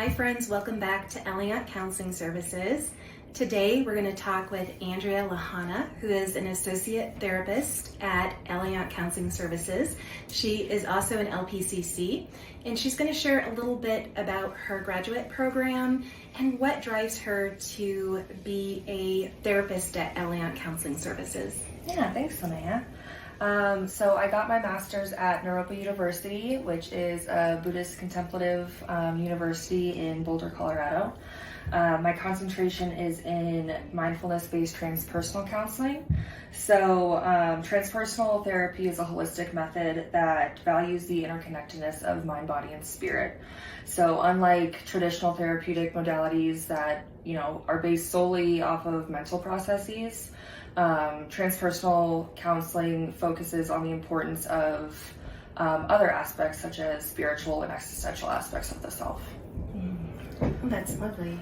Hi friends, welcome back to Elliant Counseling Services. Today we're going to talk with Andrea Lahana, who is an associate therapist at Elliant Counseling Services. She is also an LPCC, and she's going to share a little bit about her graduate program and what drives her to be a therapist at Elliant Counseling Services. Yeah, thanks, Linnea. So I got my master's at Naropa University, which is a Buddhist contemplative university in Boulder, Colorado. My concentration is in mindfulness-based transpersonal counseling. So transpersonal therapy is a holistic method that values the interconnectedness of mind, body, and spirit. So unlike traditional therapeutic modalities that, are based solely off of mental processes, transpersonal counseling focuses on the importance of other aspects such as spiritual and existential aspects of the self. That's lovely.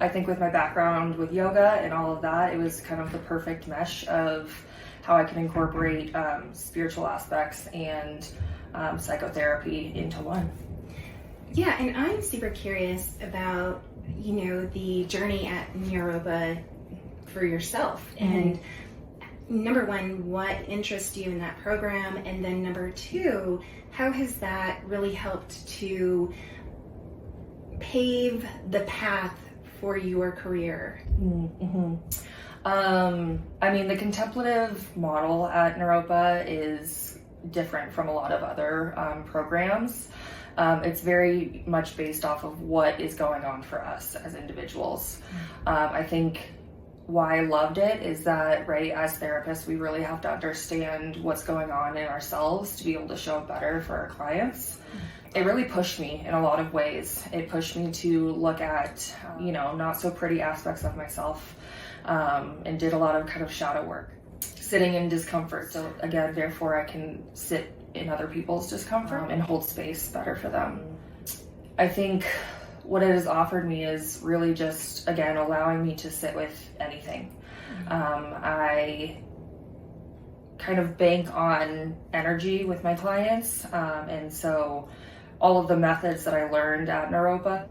I think with my background with yoga and all of that, it was kind of the perfect mesh of how I can incorporate spiritual aspects and psychotherapy into one. Yeah, and I'm super curious about, the journey at Naropa for yourself. And number one, what interests you in that program? And then number two, how has that really helped to pave the path for your career? The contemplative model at Naropa is different from a lot of other programs. It's very much based off of what is going on for us as individuals. I think why I loved it is that, as therapists, we really have to understand what's going on in ourselves to be able to show up better for our clients. It really pushed me in a lot of ways. It pushed me to look at, not so pretty aspects of myself, and did a lot of kind of shadow work, sitting in discomfort. So again, therefore I can sit in other people's discomfort and hold space better for them. I think what it has offered me is really just, again, allowing me to sit with anything. I kind of bank on energy with my clients, and so all of the methods that I learned at Naropa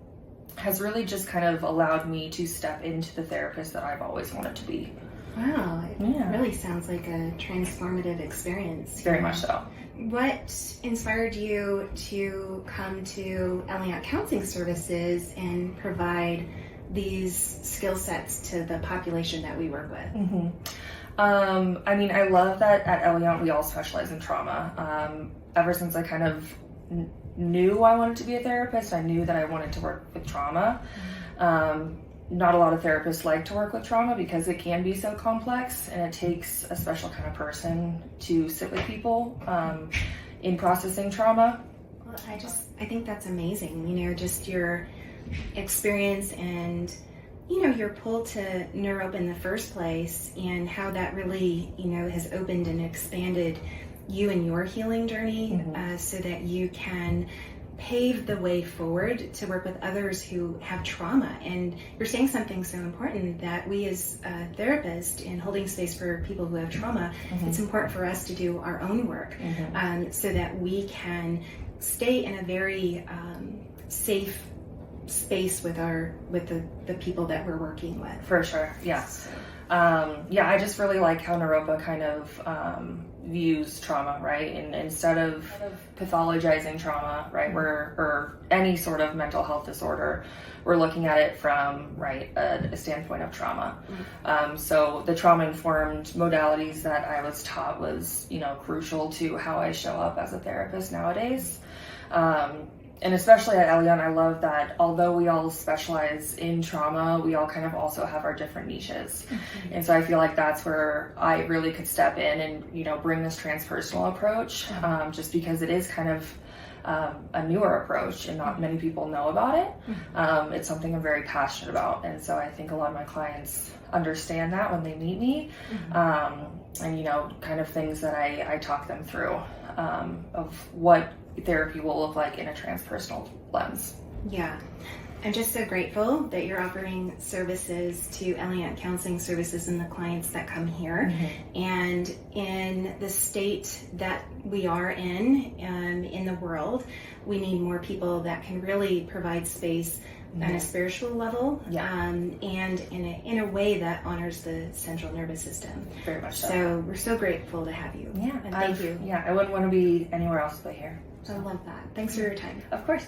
has really just kind of allowed me to step into the therapist that I've always wanted to be. Wow, it really sounds like a transformative experience. Very much so. What inspired you to come to Elliant Counseling Services and provide these skill sets to the population that we work with? I love that at Elliant we all specialize in trauma. Ever since I kind of knew I wanted to be a therapist, I knew that I wanted to work with trauma. Not a lot of therapists like to work with trauma because it can be so complex, and it takes a special kind of person to sit with people in processing trauma. Well, I think that's amazing. Just your experience and your pull to Naropa in the first place, and how that really has opened and expanded you and your healing journey, so that you can pave the way forward to work with others who have trauma. And you're saying something so important, that we as therapists, in holding space for people who have trauma, it's important for us to do our own work, so that we can stay in a very safe space with the people that we're working with. For sure, yes. I just really like how Naropa kind of views trauma, and instead of pathologizing trauma, or any sort of mental health disorder, we're looking at it from a standpoint of trauma. So the trauma-informed modalities that I was taught was crucial to how I show up as a therapist nowadays. And especially at Elliant, I love that although we all specialize in trauma, we all kind of also have our different niches. And so I feel like that's where I really could step in and, bring this transpersonal approach, just because it is kind of a newer approach and not many people know about it. It's something I'm very passionate about. And so I think a lot of my clients understand that when they meet me, and, kind of things that I talk them through of what therapy will look like in a transpersonal lens. Yeah. I'm just so grateful that you're offering services to Elliant Counseling Services and the clients that come here. And in the state that we are in the world, we need more people that can really provide space on a spiritual level, and in a way that honors the central nervous system. Very much so. So we're so grateful to have you. Yeah, and thank you. Yeah, I wouldn't want to be anywhere else but here. I love that. Thanks for your time. Of course.